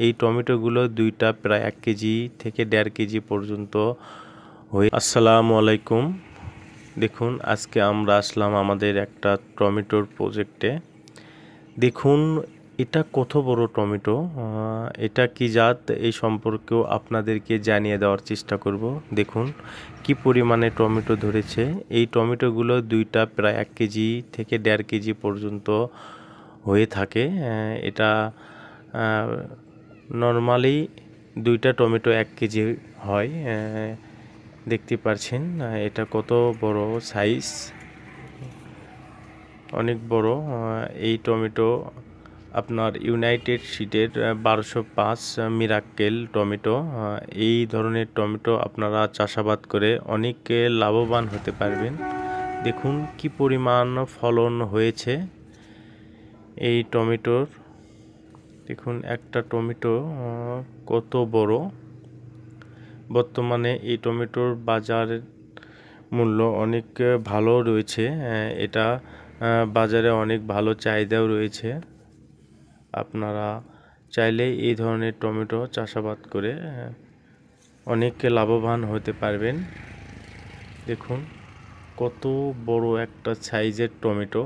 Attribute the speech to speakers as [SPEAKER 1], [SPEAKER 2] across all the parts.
[SPEAKER 1] এই টমেটোগুলো দুইটা প্রায় 1 কেজি থেকে 1.5 কেজি পর্যন্ত হয়ে। আসসালামু আলাইকুম। দেখুন আজকে আমরা আসলাম আমাদের একটা টমেটোর প্রজেক্টে। দেখুন এটা কত বড় টমেটো, এটা কি জাত এই সম্পর্কেও আপনাদেরকে জানিয়ে দেওয়ার চেষ্টা করব। দেখুন কি পরিমাণে টমেটো ধরেছে। এই টমেটোগুলো দুইটা প্রায় 1 কেজি থেকে 1.5 কেজি পর্যন্ত হয়ে থাকে। এটা নরমালি দুইটা টমেটো 1 কেজি হয়। দেখতে পাচ্ছেন এটা কত বড় সাইজ, অনেক বড়। এই টমেটো আপনার ইউনাইটেড সিডের 1205 মিরাক্কেল টমেটো। এই ধরনের টমেটো আপনারা চাষাবাদ করে অনেক লাভবান হতে পারবেন। দেখুন কি পরিমাণ ফলন হয়েছে এই টমেটোর। দেখুন একটা টমেটো কত বড়। বর্তমানে এই টমেটোর বাজার মূল্য অনেক ভালো রয়েছে। এটা বাজারে অনেক ভালো চাহিদাও রয়েছে। আপনারা চাইলে এই ধরনের টমেটো চাষাবাদ করে অনেক লাভবান হতে পারবেন। দেখুন কত বড় একটা সাইজের টমেটো।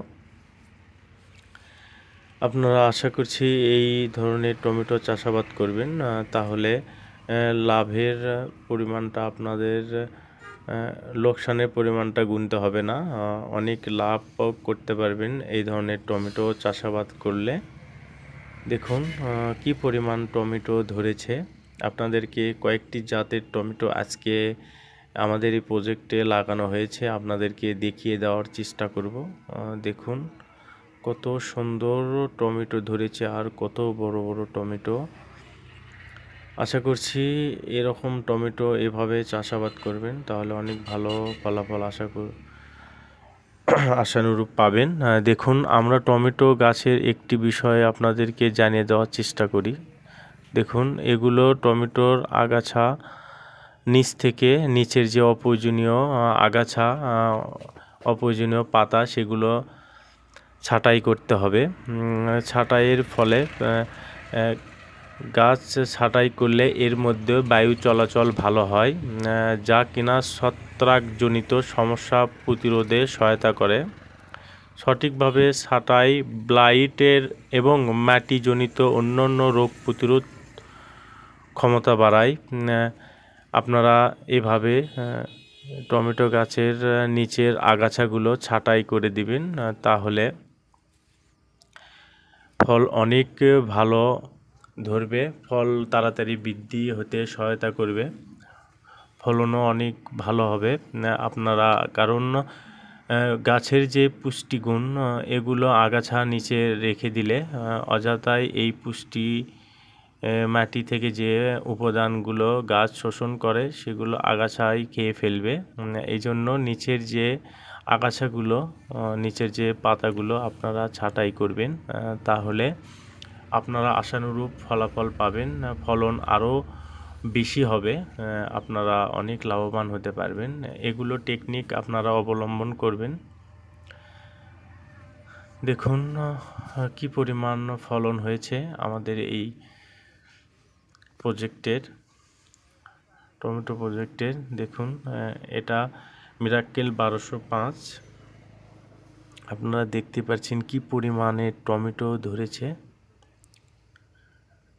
[SPEAKER 1] আপনারা আশা করছি এই ধরনের টমেটো চাষাবাদ করবেন, তাহলে লাভের পরিমাণটা আপনাদের লোকসানের পরিমাণটা গুনতে হবে না। অনেক লাভ করতে পারবেন এই ধরনের টমেটো চাষাবাদ করলে। দেখুন কি পরিমাণ টমেটো ধরেছে। আপনাদেরকে কয়েকটি জাতের টমেটো আজকে আমাদের এই প্রজেক্টে লাগানো হয়েছে, আপনাদেরকে দেখিয়ে দেওয়ার চেষ্টা করব। দেখুন কত সুন্দর টমেটো ধরেছে আর কত বড় বড় টমেটো। আশা করছি এরকম টমেটো এভাবে চাষাবাদ করবেন, তাহলে অনেক ভালো ফলাফল আশানুরূপ পাবেন। দেখুন আমরা টমেটো গাছের একটি বিষয় আপনাদেরকে জানিয়ে দেওয়ার চেষ্টা করি। দেখুন এগুলো টমেটোর আগাছা, নিচ থেকে নিচের যে অপ্রয়োজনীয় আগাছা, অপ্রয়োজনীয় পাতা, সেগুলো ছাঁটাই করতে হবে। ছাঁটাইয়ের ফলে গাছ ছাঁটাই করলে এর মধ্যে বায়ু চলাচল ভালো হয়, যা কিনা ছত্রাকজনিত সমস্যা প্রতিরোধে সহায়তা করে। সঠিকভাবে ছাঁটাই ব্লাইটের এবং মাটিজনিত অন্যান্য রোগ প্রতিরোধ ক্ষমতা বাড়ায়। আপনারা এভাবে টমেটো গাছের নিচের আগাছাগুলো ছাঁটাই করে দিবেন, তাহলে ফল অনেক ভালো ধরবে। ফল তাড়াতাড়ি বৃদ্ধি হতে সহায়তা করবে, ফলনও অনেক ভালো হবে আপনারা। কারণ গাছের যে পুষ্টিগুণ, এগুলো আগাছা নিচে রেখে দিলে অযথাই এই পুষ্টি মাটি থেকে যে উপাদানগুলো গাছ শোষণ করে সেগুলো আগাছাই খেয়ে ফেলবে। এই জন্য নিচের যে আগাছাগুলো, নিচের যে পাতাগুলো আপনারা ছাঁটাই করবেন, তাহলে আপনারা আশানুরূপ ফলাফল পাবেন, ফলন আরও বেশি হবে, আপনারা অনেক লাভবান হতে পারবেন। এগুলো টেকনিক আপনারা অবলম্বন করবেন। দেখুন কি পরিমাণ ফলন হয়েছে আমাদের এই প্রজেক্টের, টমেটো প্রজেক্টের। দেখুন এটা মিরাক্কেল 1205। আপনারা দেখতে পাচ্ছেন কি পরিমাণে টমেটো ধরেছে।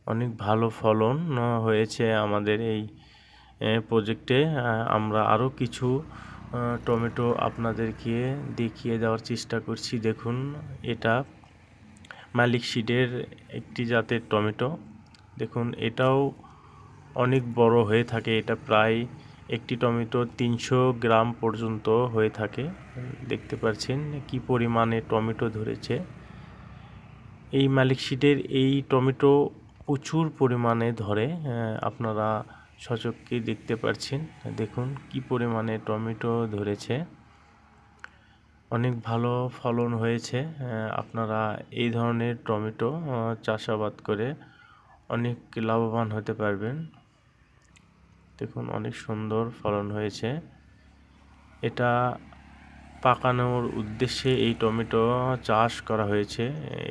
[SPEAKER 1] অনেক ভালো ফলন হয়েছে আমাদের এই প্রজেক্টে। আমরা আরও কিছু টমেটো আপনাদেরকে দেখিয়ে দেওয়ার চেষ্টা করছি। দেখুন এটা মালিক সিডের একটি জাতের টমেটো। দেখুন এটাও অনেক বড় হয়ে থাকে। এটা প্রায় একটি টমেটো 300 গ্রাম পর্যন্ত হয়ে থাকে। দেখতে পাচ্ছেন কি পরিমাণে টমেটো ধরেছে। এই মালিক সিডের এই টমেটো প্রচুর পরিমাণে ধরে, আপনারা সচক্ষে দেখতে পাচ্ছেন। দেখুন কি পরিমাণে টমেটো ধরেছে, অনেক ভালো ফলন হয়েছে। আপনারা এই ধরনের টমেটো চাষাবাদ করে অনেক লাভবান হতে পারবেন। দেখুন অনেক সুন্দর ফলন হয়েছে। এটা পাকানোর উদ্দেশ্যে এই টমেটো চাষ করা হয়েছে।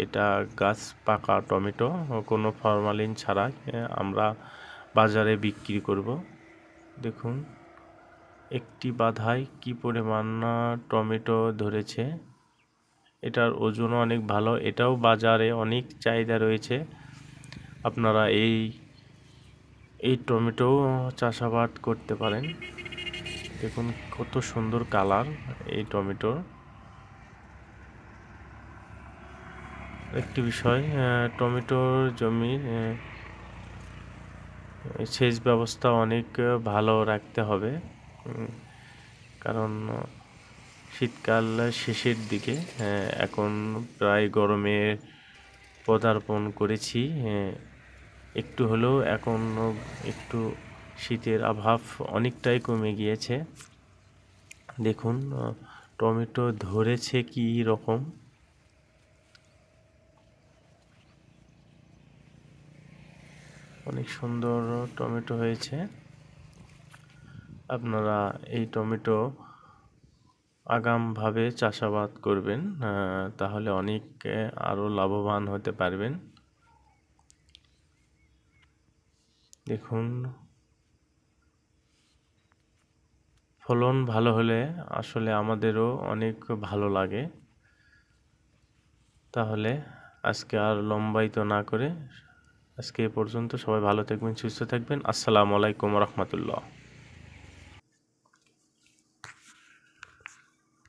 [SPEAKER 1] এটা গাছ পাকা টমেটো, কোনো ফরমালিন ছাড়া আমরা বাজারে বিক্রি করব। দেখুন একটি বাধায় কি পরিমাণ টমেটো ধরেছে। এটার ওজনও অনেক ভালো, এটাও বাজারে অনেক চাহিদা রয়েছে। আপনারা এই টমেটো চাষাবাদ করতে পারেন। দেখুন কত সুন্দর কালার এই টমেটোর। একটি বিষয়, টমেটোর জমির সেচ ব্যবস্থা অনেক ভালো রাখতে হবে, কারণ শীতকাল শেষের দিকে, এখন প্রায় গরমে পদার্পণ করেছি। একটু হলেও এখন একটু শীতের আভাব অনেকটাই কমে গিয়েছে। দেখুন টমেটো ধরেছে কি রকম। অনেক সুন্দর টমেটো হয়েছে। আপনারা এই টমেটো আগামভাবে চাষাবাদ করবেন, তাহলে অনেক আরও লাভবান হতে পারবেন। দেখুন ফলন ভালো হলে আসলে আমাদেরও অনেক ভালো লাগে। তাহলে আজকে আর লম্বায়িত না করে আজকে এ পর্যন্ত। সবাই ভালো থাকবেন, সুস্থ থাকবেন। আসসালামু আলাইকুম রহমতুল্লাহ।